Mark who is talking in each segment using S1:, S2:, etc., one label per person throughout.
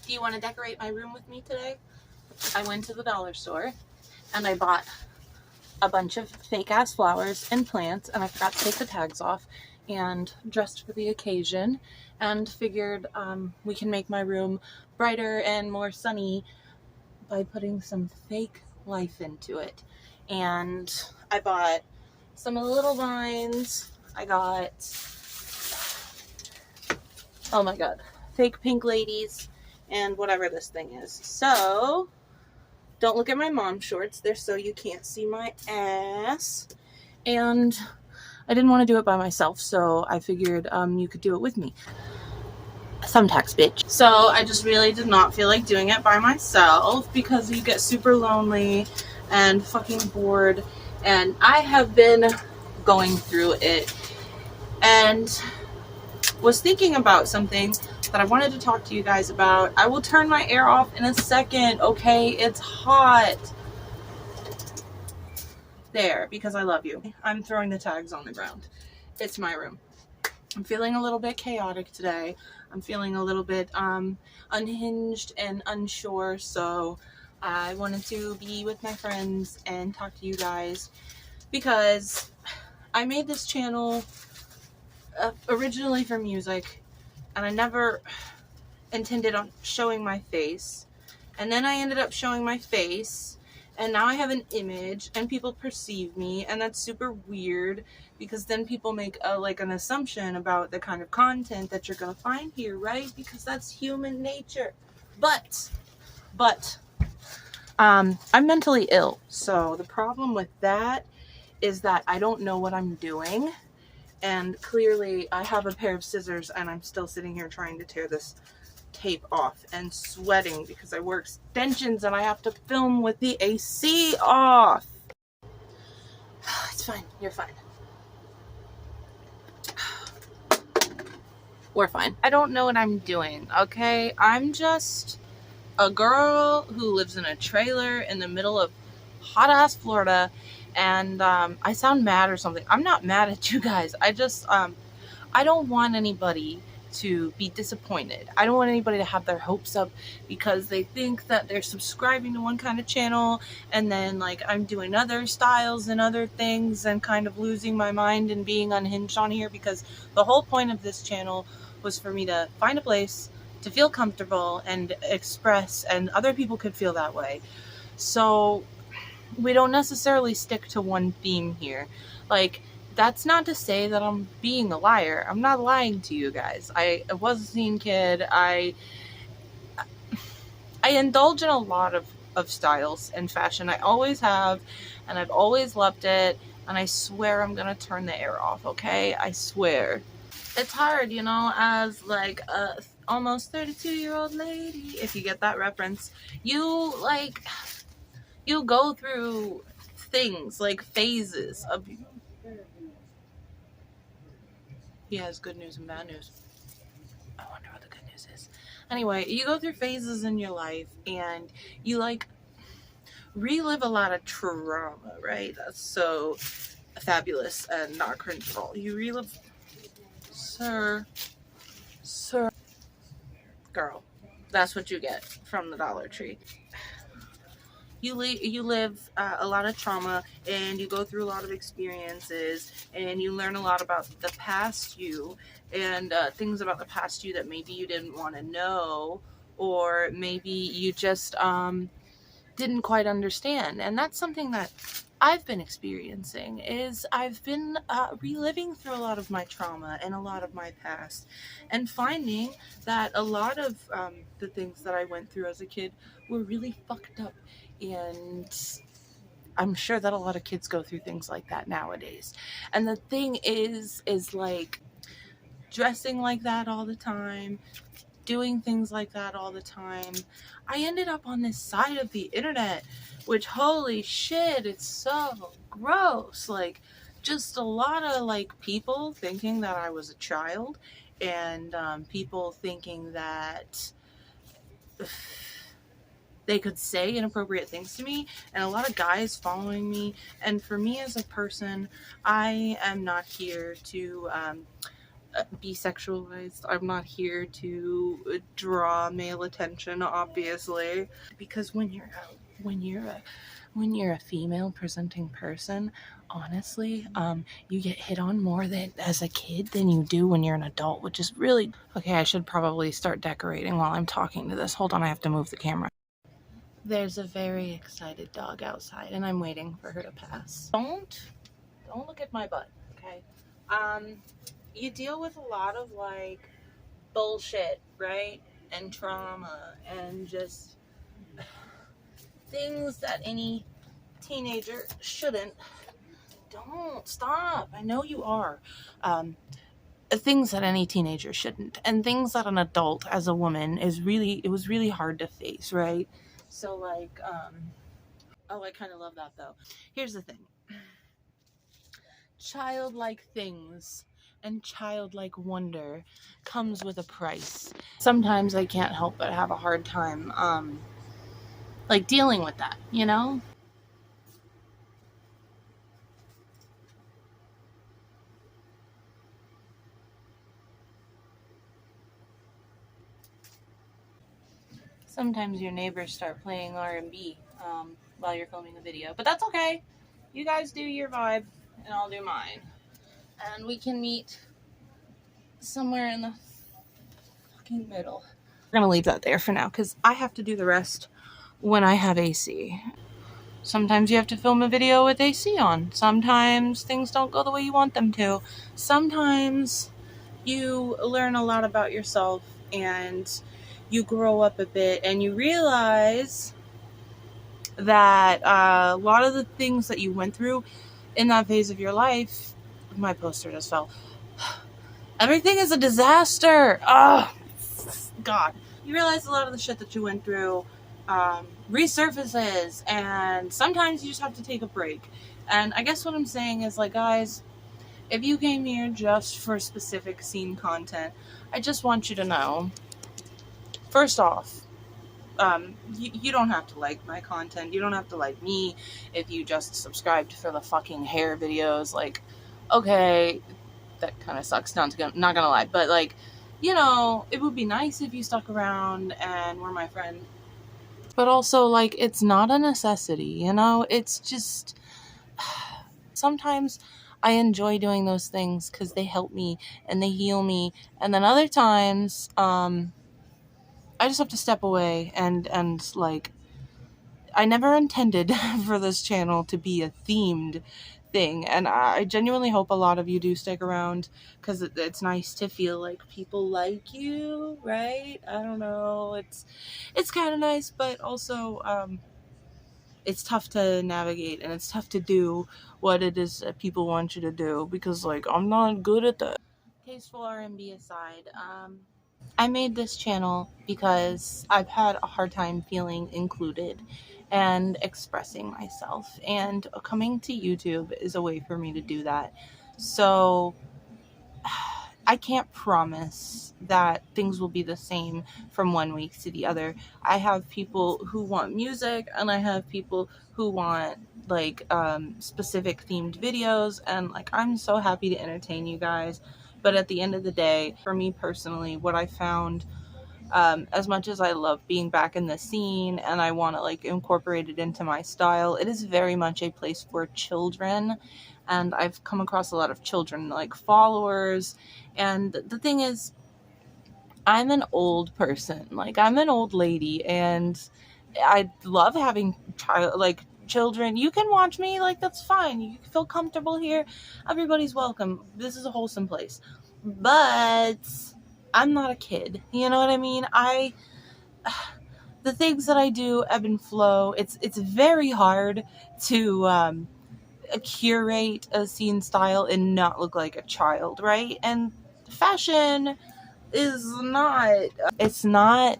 S1: Do you want to decorate my room with me today? I went to the dollar store and I bought a bunch of fake ass flowers and plants, and I forgot to take the tags off, and dressed for the occasion, and figured we can make my room brighter and more sunny by putting some fake life into it. And I bought some of the little vines. I got, oh my god, fake pink ladies and whatever this thing is. So don't look at my mom shorts. They're so you can't see my ass. And I didn't want to do it by myself, so I figured you could do it with me. Thumbtacks, bitch. So I just really did not feel like doing it by myself because you get super lonely and fucking bored. And I have been going through it and was thinking about something that I wanted to talk to you guys about. I will turn my air off in a second, okay? It's hot. There, because I love you. I'm throwing the tags on the ground. It's my room. I'm feeling a little bit chaotic today. I'm feeling a little bit unhinged and unsure, so I wanted to be with my friends and talk to you guys because I made this channel originally for music, and I never intended on showing my face, and then I ended up showing my face, and now I have an image and people perceive me, and that's super weird because then people make an assumption about the kind of content that you're gonna find here, right? Because that's human nature. But I'm mentally ill, so the problem with that is that I don't know what I'm doing. And clearly I have a pair of scissors and I'm still sitting here trying to tear this tape off and sweating because I wear extensions and I have to film with the AC off. It's fine. You're fine. We're fine. I don't know what I'm doing, okay? I'm just a girl who lives in a trailer in the middle of hot ass Florida, and I sound mad or something. I'm not mad at you guys. I just I don't want anybody to be disappointed. I don't want anybody to have their hopes up because they think that they're subscribing to one kind of channel and then like I'm doing other styles and other things and kind of losing my mind and being unhinged on here, because the whole point of this channel was for me to find a place to feel comfortable and express, and other people could feel that way. So we don't necessarily stick to one theme here. Like, that's not to say that I'm being a liar. I'm not lying to you guys. I was a teen kid. I indulge in a lot of styles and fashion. I always have, and I've always loved it. And I swear I'm gonna turn the air off, okay? I swear. It's hard, you know, as like a almost 32-year-old lady, if you get that reference. You go through things like phases of. He has good news and bad news. I wonder what the good news is. Anyway, you go through phases in your life and you like relive a lot of trauma, right? That's so fabulous and not cringe at all. You relive, sir, girl, that's what you get from the Dollar Tree. You live a lot of trauma, and you go through a lot of experiences, and you learn a lot about the past you, and things about the past you that maybe you didn't want to know, or maybe you just didn't quite understand. And that's something that I've been experiencing, is I've been reliving through a lot of my trauma and a lot of my past, and finding that a lot of the things that I went through as a kid were really fucked up. And I'm sure that a lot of kids go through things like that nowadays. And the thing is like dressing like that all the time, doing things like that all the time. I ended up on this side of the internet, which, holy shit, it's so gross. Like, just a lot of like people thinking that I was a child, and people thinking that they could say inappropriate things to me, and a lot of guys following me. And for me as a person, I am not here to be sexualized. I'm not here to draw male attention, obviously, because when you're a female presenting person, honestly, you get hit on more than as a kid than you do when you're an adult, which is really okay. I should probably start decorating while I'm talking to this. Hold on, I have to move the camera. There's a very excited dog outside, and I'm waiting for her to pass. Don't look at my butt, okay? You deal with a lot of like bullshit, right? And trauma and just things that any teenager shouldn't. Don't stop. I know you are. Things that any teenager shouldn't, and things that an adult as a woman it was really hard to face, right? So like, oh, I kind of love that though. Here's the thing. Childlike things and childlike wonder comes with a price. Sometimes I can't help but have a hard time, like dealing with that, you know? Sometimes your neighbors start playing R&B while you're filming a video, but that's okay. You guys do your vibe, and I'll do mine. And we can meet somewhere in the fucking middle. We're gonna leave that there for now, because I have to do the rest when I have AC. Sometimes you have to film a video with AC on. Sometimes things don't go the way you want them to. Sometimes you learn a lot about yourself and you grow up a bit and you realize that a lot of the things that you went through in that phase of your life, my poster just fell. Everything is a disaster. Oh, God. You realize a lot of the shit that you went through resurfaces, and sometimes you just have to take a break. And I guess what I'm saying is, like, guys, if you came here just for specific scene content, I just want you to know, first off, you don't have to like my content. You don't have to like me if you just subscribed for the fucking hair videos. Like, okay, that kind of sucks, not gonna lie, but like, you know, it would be nice if you stuck around and were my friend. But also, like, it's not a necessity, you know? It's just, sometimes I enjoy doing those things because they help me and they heal me. And then other times, I just have to step away and like, I never intended for this channel to be a themed thing, and I genuinely hope a lot of you do stick around, because it's nice to feel like people like you, right? I don't know, it's kind of nice, but also it's tough to navigate, and it's tough to do what it is that people want you to do, because like, I'm not good at that. Tasteful R&B aside, I made this channel because I've had a hard time feeling included and expressing myself, and coming to YouTube is a way for me to do that. So I can't promise that things will be the same from one week to the other. I have people who want music, and I have people who want like specific themed videos, and like, I'm so happy to entertain you guys. But at the end of the day, for me personally, what I found, as much as I love being back in the scene and I want to like incorporate it into my style, it is very much a place for children. And I've come across a lot of children like followers. And the thing is, I'm an old person. Like, I'm an old lady, and I love having children. You can watch me, like, that's fine. You feel comfortable here. Everybody's welcome. This is a wholesome place. But I'm not a kid. You know what I mean? The things that I do ebb and flow. It's very hard to curate a scene style and not look like a child, right? And fashion is not, it's not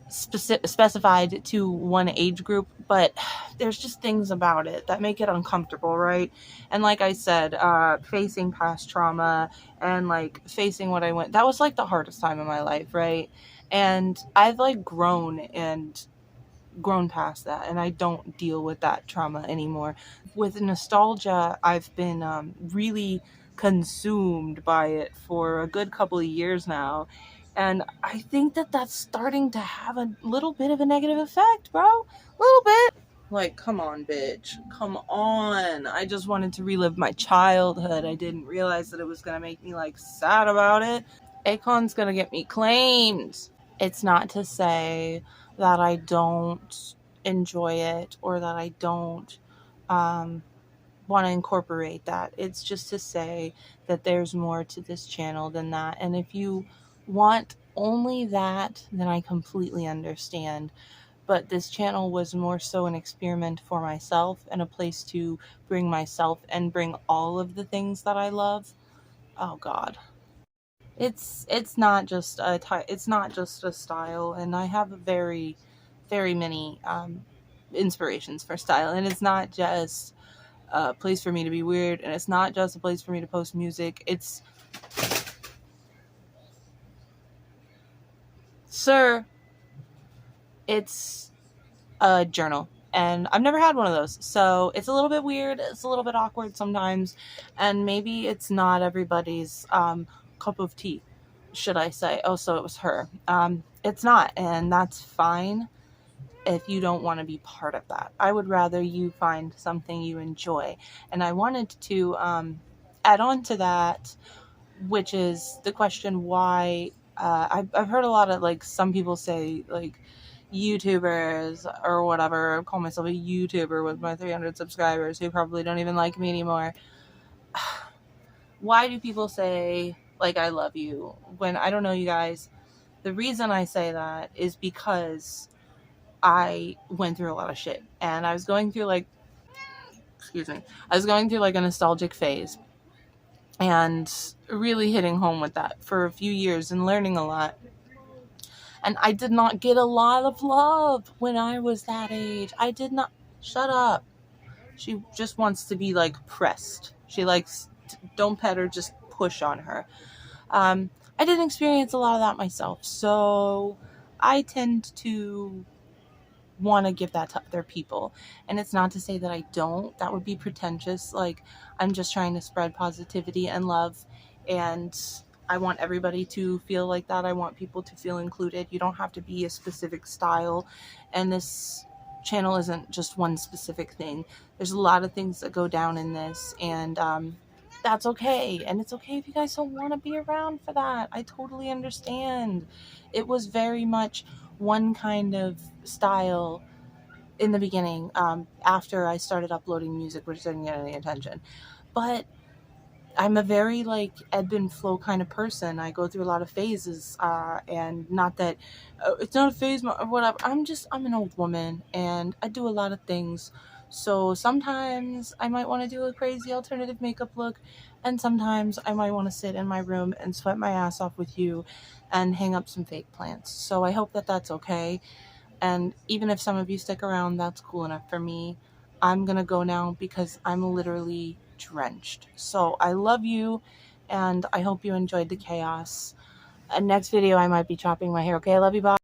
S1: specified to one age group, but there's just things about it that make it uncomfortable, right? And like I said, facing past trauma and like facing what I went, that was like the hardest time in my life, right? And I've like grown past that, and I don't deal with that trauma anymore. With nostalgia, I've been really consumed by it for a good couple of years now. And I think that that's starting to have a little bit of a negative effect, bro. A little bit. Like, come on, bitch. Come on. I just wanted to relive my childhood. I didn't realize that it was going to make me, like, sad about it. Akon's going to get me claimed. It's not to say that I don't enjoy it or that I don't want to incorporate that. It's just to say that there's more to this channel than that. And if you want only that, then I completely understand. But this channel was more so an experiment for myself and a place to bring myself and bring all of the things that I love. Oh God. It's not just it's not just a style, and I have very many inspirations for style, and it's not just a place for me to be weird, and it's not just a place for me to post music. It's it's a journal, and I've never had one of those, so it's a little bit weird, it's a little bit awkward sometimes, and maybe it's not everybody's cup of tea, should I say. Oh, so it was her. It's not, and that's fine if you don't want to be part of that. I would rather you find something you enjoy. And I wanted to add on to that, which is the question why. I've heard a lot of, like, some people say, like, YouTubers or whatever, I call myself a YouTuber with my 300 subscribers who probably don't even like me anymore. Why do people say, like, I love you when I don't know you guys? The reason I say that is because I went through a lot of shit, and I was going through, like, I was going through, like, a nostalgic phase and really hitting home with that for a few years and learning a lot. And I did not get a lot of love when I was that age. I did not. Shut up. She just wants to be, like, pressed. She likes, don't pet her, just push on her. I didn't experience a lot of that myself, so I tend to want to give that to other people. And it's not to say that I don't. That would be pretentious. Like, I'm just trying to spread positivity and love, and I want everybody to feel like that. I want people to feel included. You don't have to be a specific style, and this channel isn't just one specific thing. There's a lot of things that go down in this, and that's okay. And it's okay if you guys don't want to be around for that. I totally understand. It was very much one kind of style in the beginning, after I started uploading music, which didn't get any attention. But I'm a very, like, ebb and flow kind of person. I go through a lot of phases, and not that it's not a phase or whatever. I'm an old woman, and I do a lot of things. So sometimes I might want to do a crazy alternative makeup look, and sometimes I might want to sit in my room and sweat my ass off with you and hang up some fake plants. So I hope that that's okay. And even if some of you stick around, that's cool enough for me. I'm gonna go now because I'm literally drenched. So I love you, and I hope you enjoyed the chaos. Next video, I might be chopping my hair. Okay, I love you, bye.